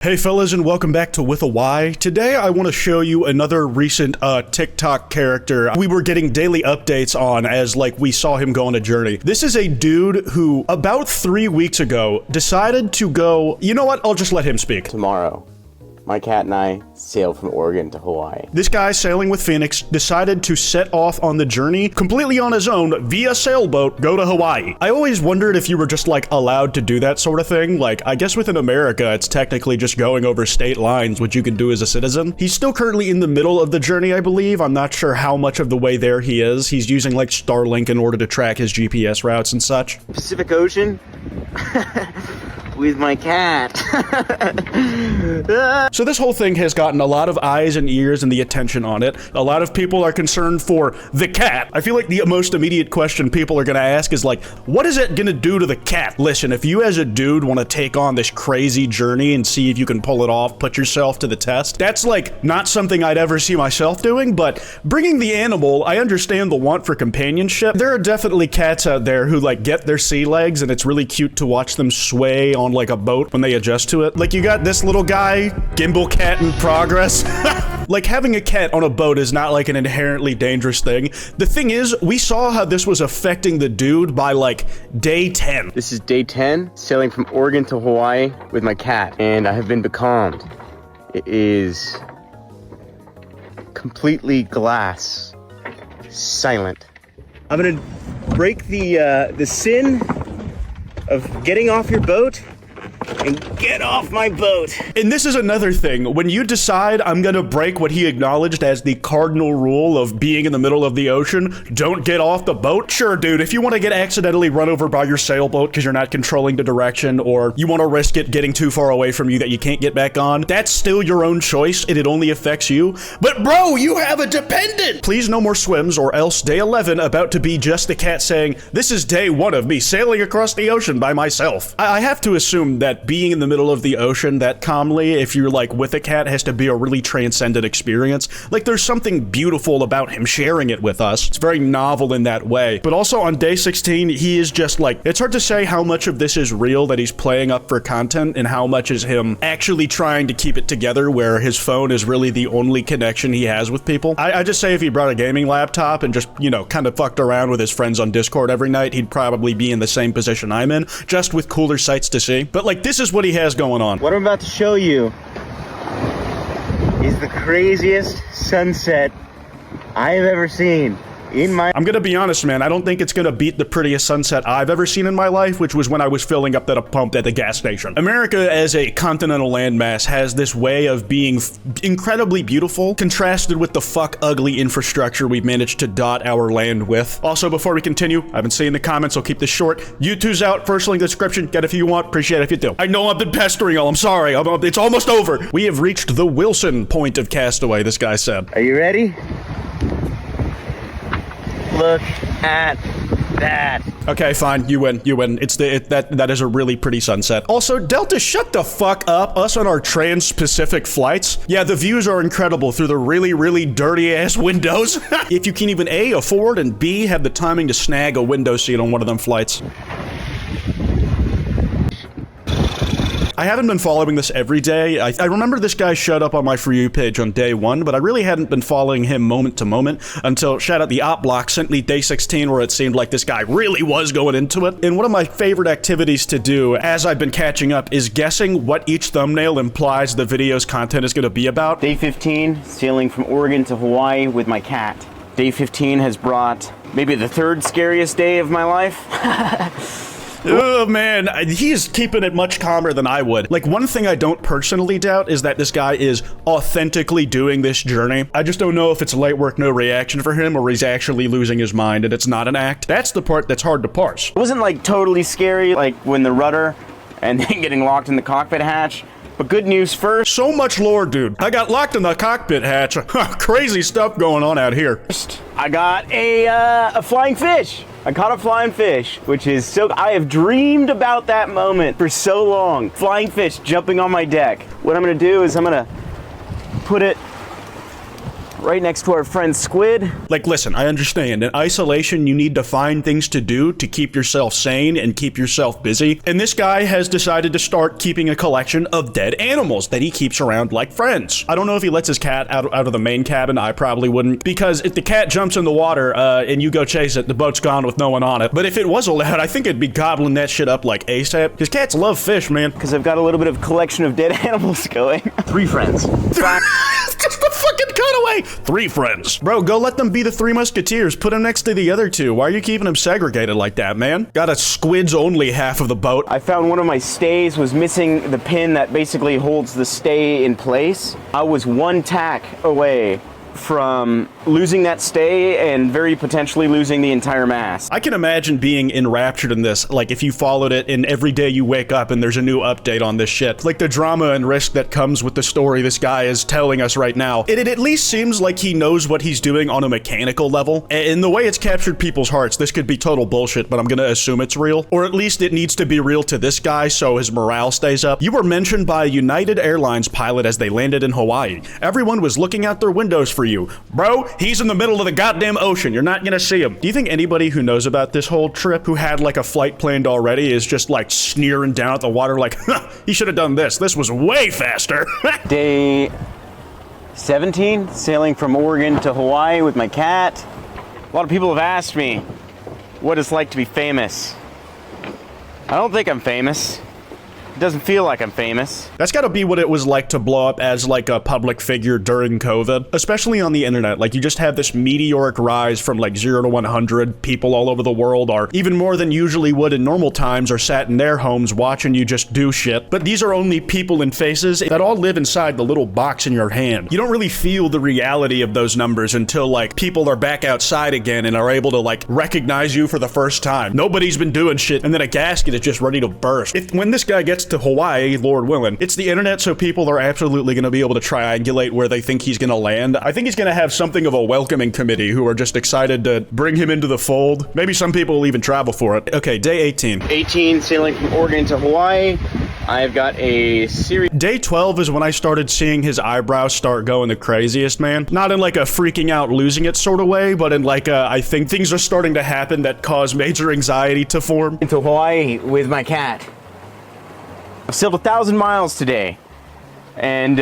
Hey fellas, and welcome back to With a Y. Today I want to show you another recent TikTok character we were getting daily updates on as we saw him go on a journey. This is a dude who about 3 weeks ago decided to go, you know what, I'll just let him speak. Tomorrow, my cat and I sail from Oregon to Hawaii. This guy sailing with Phoenix decided to set off on the journey completely on his own via sailboat, go to Hawaii. I always wondered if you were just allowed to do that sort of thing. I guess within America, it's technically just going over state lines, which you can do as a citizen. He's still currently in the middle of the journey, I believe. I'm not sure how much of the way there he is. He's using Starlink in order to track his GPS routes and such. Pacific Ocean? With my cat. So this whole thing has gotten a lot of eyes and ears and the attention on it. A lot of people are concerned for the cat. I feel like the most immediate question people are gonna ask is what is it gonna do to the cat? Listen, if you as a dude want to take on this crazy journey and see if you can pull it off, put yourself to the test, that's not something I'd ever see myself doing, but bringing the animal, I understand the want for companionship. There are definitely cats out there who get their sea legs and it's really cute to watch them sway on a boat when they adjust to it. You got this little guy, gimbal cat in progress. Having a cat on a boat is not an inherently dangerous thing. The thing is, we saw how this was affecting the dude by day 10. This is day 10, sailing from Oregon to Hawaii with my cat, and I have been becalmed. It is completely glass, silent. I'm gonna break the sin of getting off your boat and get off my boat. And this is another thing. When you decide I'm gonna break what he acknowledged as the cardinal rule of being in the middle of the ocean, don't get off the boat. Sure, dude, if you want to get accidentally run over by your sailboat because you're not controlling the direction, or you want to risk it getting too far away from you that you can't get back on, that's still your own choice and it only affects you. But bro, you have a dependent! Please no more swims, or else day 11 about to be just the cat saying, this is day 1 of me sailing across the ocean by myself. I have to assume that being in the middle of the ocean that calmly, if you're with a cat, has to be a really transcendent experience. There's something beautiful about him sharing it with us. It's very novel in that way. But also on day 16, he is just it's hard to say how much of this is real that he's playing up for content and how much is him actually trying to keep it together where his phone is really the only connection he has with people. I just say if he brought a gaming laptop and just, kind of fucked around with his friends on Discord every night, he'd probably be in the same position I'm in, just with cooler sights to see. But this is what he has going on. What I'm about to show you is the craziest sunset I have ever seen in my... I'm gonna be honest, man, I don't think it's gonna beat the prettiest sunset I've ever seen in my life, which was when I was filling up that pump at the gas station. America, as a continental landmass, has this way of being incredibly beautiful, contrasted with the ugly infrastructure we've managed to dot our land with. Also, before we continue, I've been seeing the comments, so keep this short. YouTube's out, first link in the description, get it if you want, appreciate it if you do. I know I've been pestering y'all, I'm sorry, it's almost over. We have reached the Wilson point of Castaway, this guy said. Are you ready? Look at that. Okay, fine. You win. That is a really pretty sunset. Also, Delta, shut the fuck up. Us on our trans-Pacific flights. Yeah, the views are incredible through the really, really dirty-ass windows. If you can even A, afford, and B, have the timing to snag a window seat on one of them flights. I haven't been following this every day. I remember this guy showed up on my For You page on day 1, but I really hadn't been following him moment to moment until, shout out the op block, sent me day 16 where it seemed like this guy really was going into it. And one of my favorite activities to do as I've been catching up is guessing what each thumbnail implies the video's content is going to be about. Day 15, sailing from Oregon to Hawaii with my cat. Day 15 has brought maybe the 3rd scariest day of my life. Oh man, he's keeping it much calmer than I would. One thing I don't personally doubt is that this guy is authentically doing this journey. I just don't know if it's light work, no reaction for him, or he's actually losing his mind and it's not an act. That's the part that's hard to parse. It wasn't totally scary, when the rudder and then getting locked in the cockpit hatch. But good news first. So much lore, dude. I got locked in the cockpit hatch. Crazy stuff going on out here. I got a flying fish. I caught a flying fish, which is so... I have dreamed about that moment for so long. Flying fish jumping on my deck. What I'm gonna do is I'm gonna put it right next to our friend Squid. Like, listen, I understand. In isolation, you need to find things to do to keep yourself sane and keep yourself busy. And this guy has decided to start keeping a collection of dead animals that he keeps around like friends. I don't know if he lets his cat out of the main cabin. I probably wouldn't, because if the cat jumps in the water and you go chase it, the boat's gone with no one on it. But if it was allowed, I think it'd be gobbling that shit up like ASAP. Because cats love fish, man. Because I've got a little bit of collection of dead animals going. 3 friends. Just a fucking cutaway. 3 friends. Bro, go let them be the 3 musketeers. Put them next to the other 2. Why are you keeping them segregated like that, man? Got a squid's only half of the boat. I found one of my stays was missing the pin that basically holds the stay in place. I was 1 tack away from losing that stay and very potentially losing the entire mast. I can imagine being enraptured in this, like if you followed it and every day you wake up and there's a new update on this shit. Like the drama and risk that comes with the story this guy is telling us right now. It at least seems like he knows what he's doing on a mechanical level. And the way it's captured people's hearts, this could be total bullshit, but I'm gonna assume it's real. Or at least it needs to be real to this guy so his morale stays up. You were mentioned by a United Airlines pilot as they landed in Hawaii. Everyone was looking out their windows for you. Bro, he's in the middle of the goddamn ocean. You're not gonna see him. Do you think anybody who knows about this whole trip, who had like a flight planned already, is just like sneering down at the water like, huh, he should have done this. This was way faster. Day 17, sailing from Oregon to Hawaii with my cat. A lot of people have asked me what it's like to be famous. I don't think I'm famous. It doesn't feel like I'm famous. That's gotta be what it was like to blow up as like a public figure during COVID, especially on the internet. Like you just have this meteoric rise from like 0 to 100. People all over the world are, even more than usually would in normal times, are sat in their homes watching you just do shit. But these are only people and faces that all live inside the little box in your hand. You don't really feel the reality of those numbers until like people are back outside again and are able to like recognize you for the first time. Nobody's been doing shit and then a gasket is just ready to burst. When this guy gets to Hawaii, Lord willing, it's the internet, so people are absolutely going to be able to triangulate where they think he's going to land. I think he's going to have something of a welcoming committee who are just excited to bring him into the fold. Maybe some people will even travel for it. Okay, day 18. 18, sailing from Oregon to Hawaii. I've got a series. Day 12 is when I started seeing his eyebrows start going the craziest, man. Not in like a freaking out, losing it sort of way, but in like a, I think things are starting to happen that cause major anxiety to form. Into Hawaii with my cat. I've sailed 1,000 miles today. And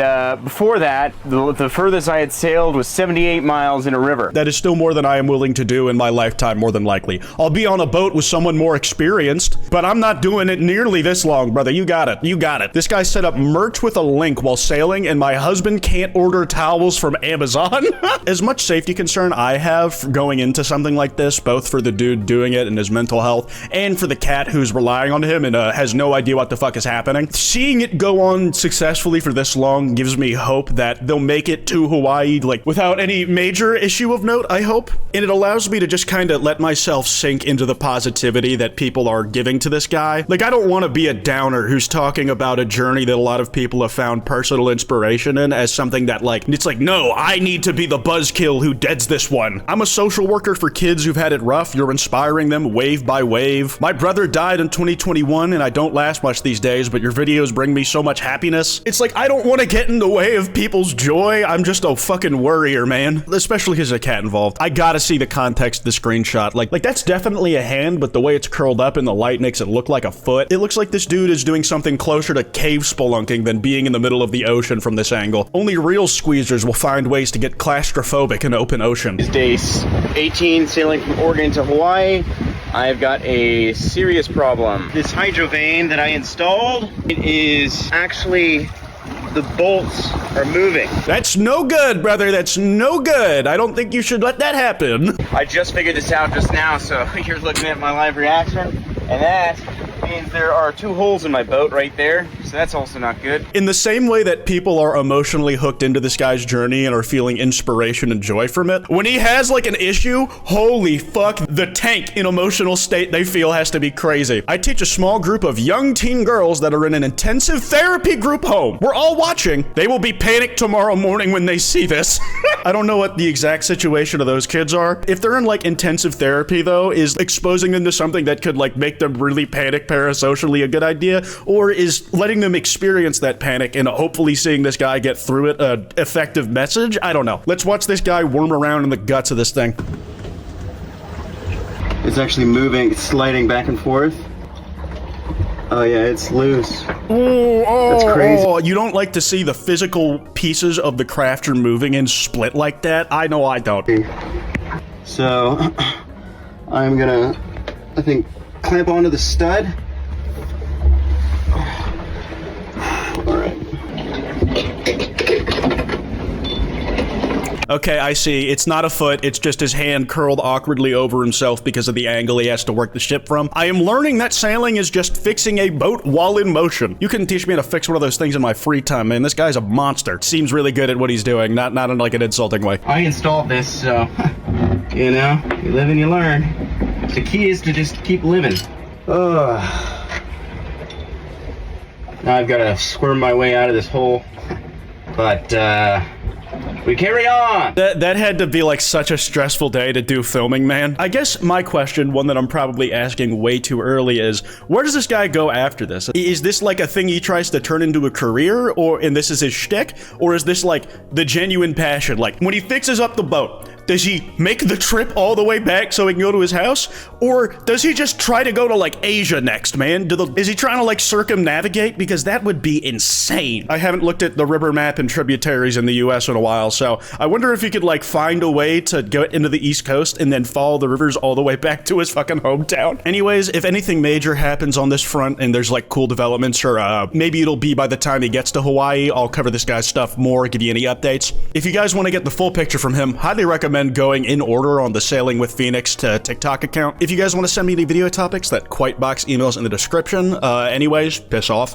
before that, the furthest I had sailed was 78 miles in a river. That is still more than I am willing to do in my lifetime, more than likely. I'll be on a boat with someone more experienced, but I'm not doing it nearly this long, brother. You got it. You got it. This guy set up merch with a link while sailing, and my husband can't order towels from Amazon. As much safety concern I have going into something like this, both for the dude doing it and his mental health, and for the cat who's relying on him and has no idea what the fuck is happening, seeing it go on successfully for this long gives me hope that they'll make it to Hawaii like without any major issue of note, I hope. And it allows me to just kind of let myself sink into the positivity that people are giving to this guy. Like, I don't want to be a downer who's talking about a journey that a lot of people have found personal inspiration in as something that like, it's like, no, I need to be the buzzkill who deads this one. I'm a social worker for kids who've had it rough. You're inspiring them wave by wave. My brother died in 2021 and I don't last much these days, but your videos bring me so much happiness. It's like, I don't want to get in the way of people's joy. I'm just a fucking worrier, man. Especially because there's a cat involved. I gotta see the context of the screenshot. Like that's definitely a hand, but the way it's curled up in the light makes it look like a foot. It looks like this dude is doing something closer to cave spelunking than being in the middle of the ocean from this angle. Only real squeezers will find ways to get claustrophobic in open ocean. It's day 18, sailing from Oregon to Hawaii. I've got a serious problem. This hydro vane that I installed, it is actually, the bolts are moving. That's no good, brother. That's no good. I don't think you should let that happen. I just figured this out just now, so you're looking at my live reaction, and that means there are 2 holes in my boat right there, so that's also not good. In the same way that people are emotionally hooked into this guy's journey and are feeling inspiration and joy from it, when he has like an issue, holy fuck, the tank in emotional state they feel has to be crazy. I teach a small group of young teen girls that are in an intensive therapy group home. We're all watching. They will be panicked tomorrow morning when they see this. I don't know what the exact situation of those kids are. If they're in like intensive therapy though, is exposing them to something that could like make them really panic parasocially a good idea? Or is letting them experience that panic and hopefully seeing this guy get through it an effective message? I don't know. Let's watch this guy worm around in the guts of this thing. It's actually moving, it's sliding back and forth. Oh yeah, it's loose. Oh, that's crazy. You don't like to see the physical pieces of the craft you're moving in split like that? I know I don't. So, I'm gonna, I think, clamp onto the stud. Alright. Okay, I see. It's not a foot, it's just his hand curled awkwardly over himself because of the angle he has to work the ship from. I am learning that sailing is just fixing a boat while in motion. You couldn't teach me how to fix one of those things in my free time, man. This guy's a monster. Seems really good at what he's doing, not in like an insulting way. I installed this, so, you know, you live and you learn. The key is to just keep living. Now I've got to squirm my way out of this hole, but, we carry on! That had to be like such a stressful day to do filming, man. I guess my question, one that I'm probably asking way too early, is where does this guy go after this? Is this like a thing he tries to turn into a career, and this is his shtick? Or is this like the genuine passion? Like when he fixes up the boat, does he make the trip all the way back so he can go to his house? Or does he just try to go to like Asia next, man? Is he trying to like circumnavigate? Because that would be insane. I haven't looked at the river map and tributaries in the US in a while, so I wonder if he could like find a way to get into the East Coast and then follow the rivers all the way back to his fucking hometown. Anyways, if anything major happens on this front and there's like cool developments, or maybe it'll be by the time he gets to Hawaii, I'll cover this guy's stuff more, give you any updates. If you guys want to get the full picture from him, highly recommend going in order on the Sailing with Phoenix to TikTok account. If you guys want to send me any video topics, that kwytebox email's in the description. Anyways, piss off.